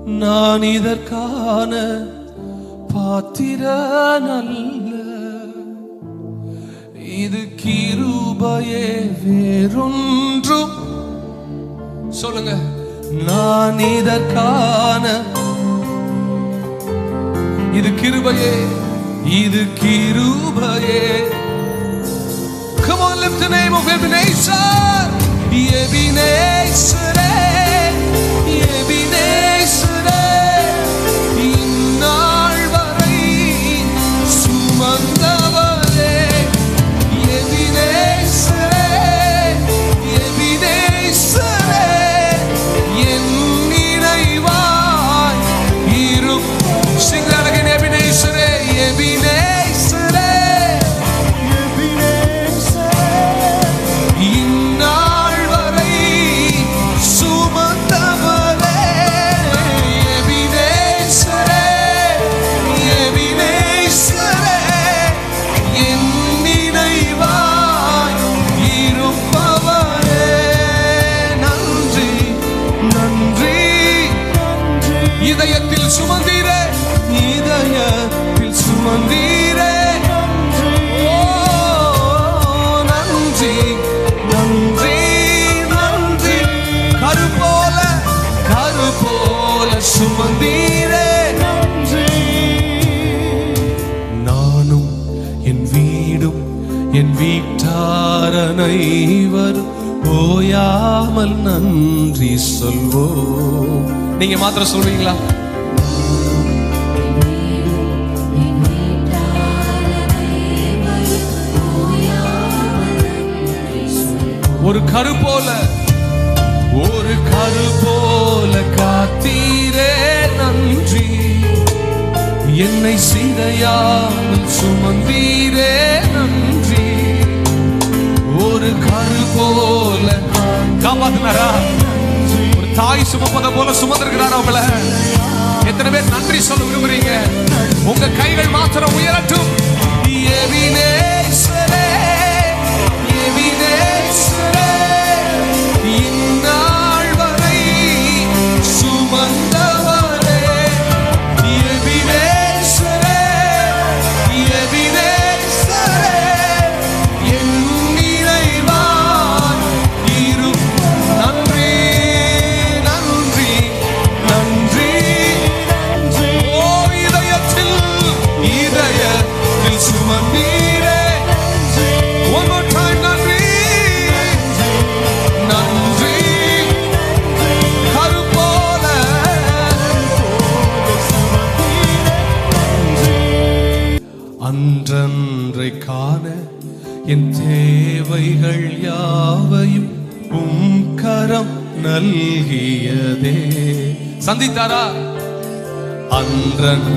நான் இதற்கான பாத்திரன் அல்ல, இது கிருபையே வேறொன்றும். சொல்லுங்க, நான் இதற்கான, இது கிருபையே, இது கிருபையே. Come on, lift the name of Ebenezer. Ebenezer, Ebenezer, இந்நாள் வரை சுமந்தவரே. Ebenezer, Ebenezer, என் நினைவாய் இருக்கும். Sing that again, Ebenezer, Ebenezer. இதயத்தில் சுமந்தீரே, இதயத்தில் சுமந்தீரே. ஓ நன்றி, நன்றி, நன்றி. கரு போல சுமந்தீரே. நானும் என் வீடும் என் வீட்டார் அனைவரும் ஓயாமல் நன்றி சொல்வோம். நீங்க மாத்திரம் சொல்வீங்களா? ஒரு கரு போல, ஒரு கரு போல காத்தீரே நன்றி. என்னை சிதையாமல் சுமந்தீரே நன்றி. ஒரு கரு போல காப்பாத்தினாரா? தாய் சுமப்பதை போல சுமந்திருக்கிறார் அவங்கள. எத்தனை பேர் நன்றி சொல்ல விரும்புறீங்க? உங்க கைகள் மாத்திரம் உயரட்டும். எபினேசரே, எபினேசரே, இந்நாள் வரை சுமந்தவரே. எபினேசரே, எபினேசரே, என் நினைவாய் இருக்கும். நன்றி, சுமந்தீரே. One more time, நன்றி, நன்றி. கரு போல அன்றன்றை காண என் தேவைகள் யாவையும் உம் கரம் நல்கியதே. சந்தித்தாரா? அன்றன்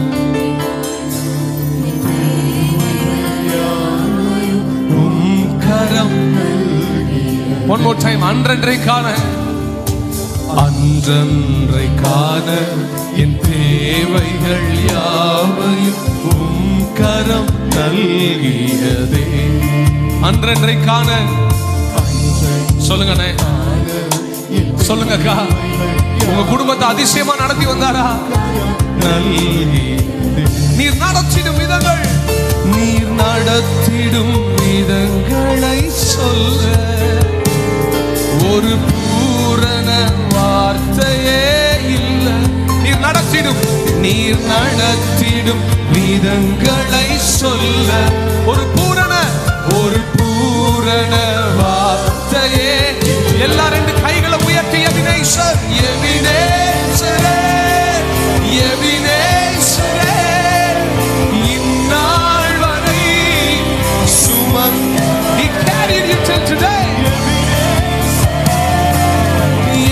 One more time. அன்றன்றை காண, அன்றன்றை காண என் தேவைகள் யாவையும் உம் கரம் நல்கியதே. அன்றன்றை காண சொல்லுங்க, சொல்லுங்க அக்கா. உங்க குடும்பத்தை அதிசயமா நடத்தி வந்தாரா? நீர் நடத்திடும் விதங்கள், நீர் நடத்திடும் விதங்களை சொல்ல ஒரு பூரண வார்த்தையே இல்ல. நீர் நடத்திடும், நீர் நடத்திடும் விதங்களை சொல்ல ஒரு பூரண வார்த்தையே. எல்லா ரெண்டு கைகளை உயர்த்தி எபினேசர், எபினேசரே, எபினேசரே, இந்நாள் வரை சுமந்த. He carried you till today.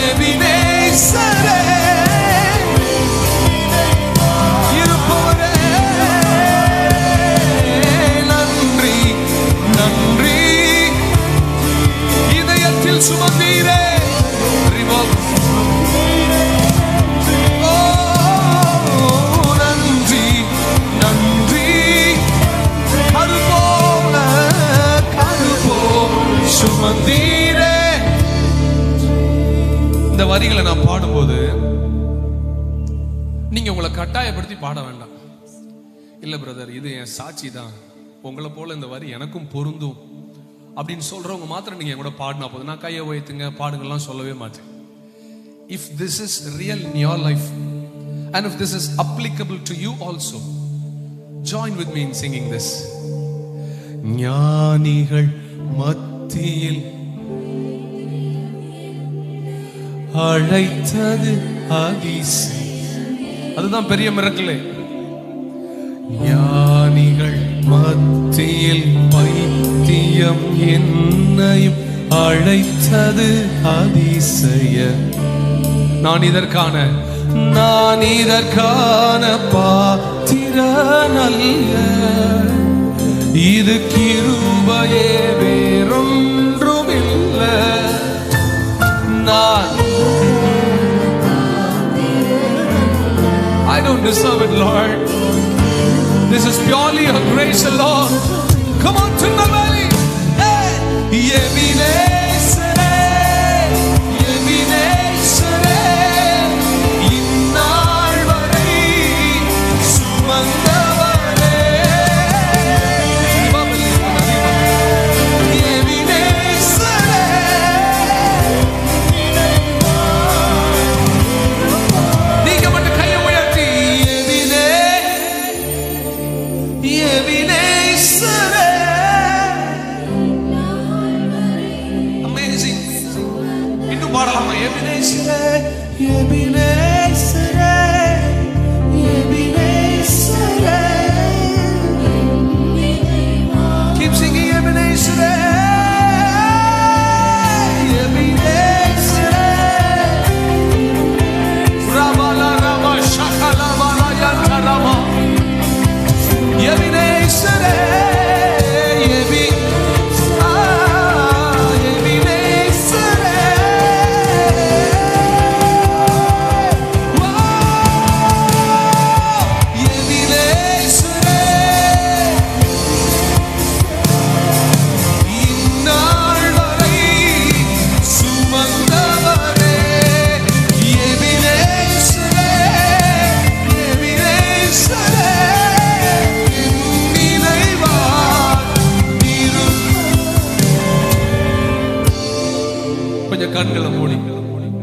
எபினேசரே, இருப்பவரே, நன்றி, நன்றி. இதயத்தில் சுமந்தீரே. நன்றி, நன்றி. கரு போல இந்த வரிகளை நான் பாடும்போது நீங்க உங்களை கட்டாயப்படுத்தி பாட வேண்டாம். இல்ல பிரதர், இது என் சாட்சி தான், உங்களை போல இந்த வரி எனக்கும் பொருந்தும் அப்படின்னு சொல்றவங்க மாத்திரம் நீங்க கூட பாடினா போதும். நான் கையை உயர்த்துங்க பாடுங்கள்லாம் சொல்லவே மாட்டேன். If this is real in your life and if this is applicable to you also, join with me in singing this. ஞானிகள் மத்தியில் அழைத்தது அதிசயம். அதுதான் பெரிய மிரக்கலே. ஞானிகள் மத்தியில் பைத்தியம் என்னையும் அழைத்தது அதிசயம். நான் இதற்கான பாத்திரன் அல்ல, இது கிருபையே வேறொன்றும் இல்லை. நான் I don't deserve it, Lord. This is purely your grace alone. Come on, Trinidad Valley. Hey, yeah.